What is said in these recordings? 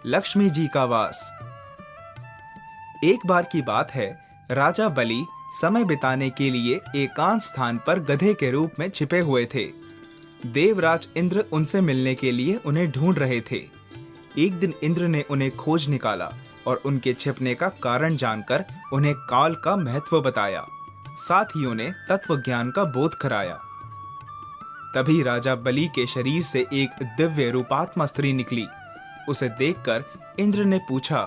लक्ष्मी जी का वास। एक बार की बात है, राजा बलि समय बिताने के लिए एकांत स्थान पर गधे के रूप में छिपे हुए थे। देवराज इंद्र उनसे मिलने के लिए उन्हें ढूंढ रहे थे। एक दिन इंद्र ने उन्हें खोज निकाला और उनके छिपने का कारण जानकर उन्हें काल का महत्व बताया। साथ ही उन्हें तत्व ज्ञान का बोध कराया। तभी राजा बलि के शरीर से एक दिव्य रूपात्मा स्त्री निकली। उसे देखकर इंद्र ने पूछा,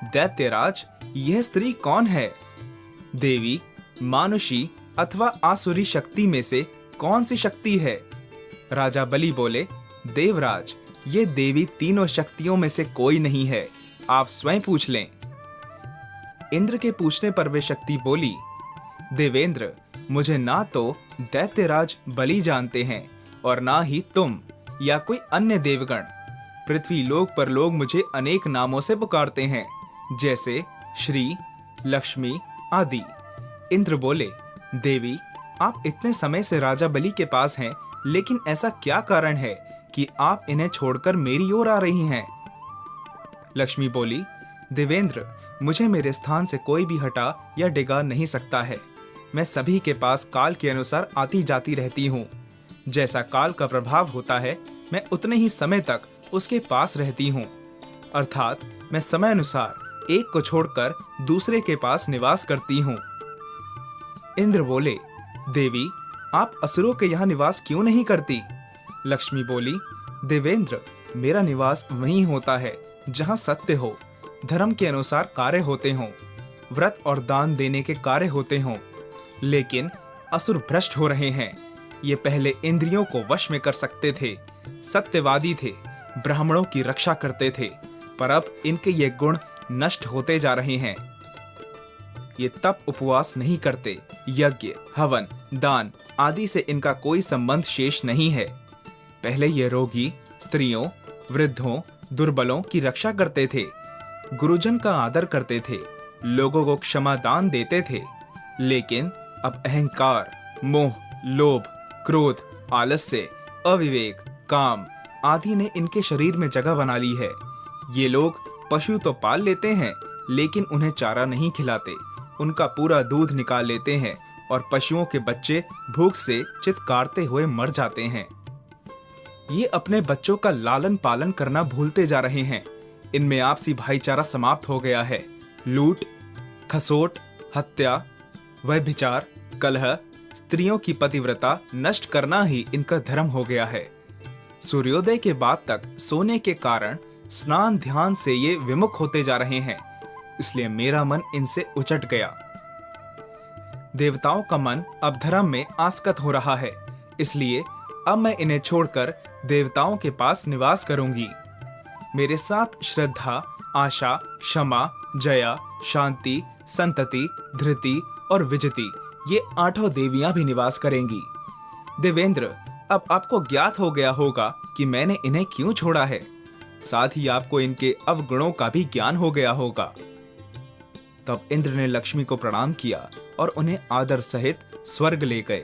दैत्यराज, यह स्त्री कौन है? देवी, मानुषी अथवा आसुरी शक्ति में से कौन सी शक्ति है? राजा बलि बोले, देवराज, ये देवी तीनों शक्तियों में से कोई नहीं है, आप स्वयं पूछ लें। इंद्र के पूछने पर वे शक्ति बोली, देवेंद्र, मुझे ना तो दैत्यराज बलि जानते हैं और ना ही तुम या कोई अन्य देवगण। पृथ्वी लोक पर लोग मुझे अनेक नामों से पुकारते हैं, जैसे श्री, लक्ष्मी आदि। इंद्र बोले, देवी, आप इतने समय से राजा बलि के पास हैं, लेकिन ऐसा क्या कारण है कि आप इन्हें छोड़कर मेरी ओर आ रही हैं? लक्ष्मी बोली, देवेंद्र, मुझे मेरे स्थान से कोई भी हटा या डिगा नहीं सकता है। मैं सभी के पास काल के अनुसार आती जाती रहती हूँ। जैसा काल का प्रभाव होता है, मैं उतने ही समय तक उसके पास रहती हूँ। अर्थात मैं समय अनुसार एक को छोड़कर दूसरे के पास निवास करती हूँ। इंद्र बोले, देवी, आप असुरों के यहाँ निवास क्यों नहीं करती? लक्ष्मी बोली, देवेंद्र, मेरा निवास वहीं होता है जहाँ सत्य हो, धर्म के अनुसार कार्य होते हों, व्रत और दान देने के कार्य होते हों। लेकिन असुर भ्रष्ट हो रहे हैं। ये पहले इंद्रियों को वश में कर सकते थे, सत्यवादी थे, ब्राह्मणों की रक्षा करते थे, पर अब इनके ये गुण नष्ट होते जा रहे हैं। ये तप उपवास नहीं करते, यज्ञ, हवन, दान आदि से इनका कोई संबंध शेष नहीं है। पहले ये रोगी, स्त्रियों, वृद्धों, दुर्बलों की रक्षा करते थे, गुरुजन का आदर करते थे, लोगों को क्षमा दान देते थे। लेकिन अब अहंकार, मोह, लोभ, क्रोध, आलस्य, अविवेक, काम आदि ने इनके शरीर में जगह बना ली है। ये लोग पशु तो पाल लेते हैं, लेकिन उन्हें चारा नहीं खिलाते, उनका पूरा दूध निकाल लेते हैं और पशुओं के बच्चे भूख से चित्कारते हुए मर जाते हैं। ये अपने बच्चों का लालन पालन करना भूलते जा रहे हैं। इनमें आपसी भाईचारा समाप्त हो गया है। लूट, खसोट, हत्या, व्यभिचार, कलह, स्त्रियों की पतिव्रता नष्ट करना ही इनका धर्म हो गया है। सूर्योदय के बाद तक सोने के कारण स्नान ध्यान से ये विमुख होते जा रहे हैं, इसलिए मेरा मन इनसे उचट गया। देवताओं का मन अब धर्म में आसक्त हो रहा है, इसलिए अब मैं इन्हें छोड़कर देवताओं के पास निवास करूंगी। मेरे साथ श्रद्धा, आशा, क्षमा, जया, शांति, संतति, धृति और विजति, ये 8 देवियां भी निवास करेंगी। देवेंद्र, अब आपको ज्ञात हो गया होगा कि मैंने इन्हें क्यों छोड़ा है। साथ ही आपको इनके अवगुणों का भी ज्ञान हो गया होगा। तब इंद्र ने लक्ष्मी को प्रणाम किया और उन्हें आदर सहित स्वर्ग ले गए।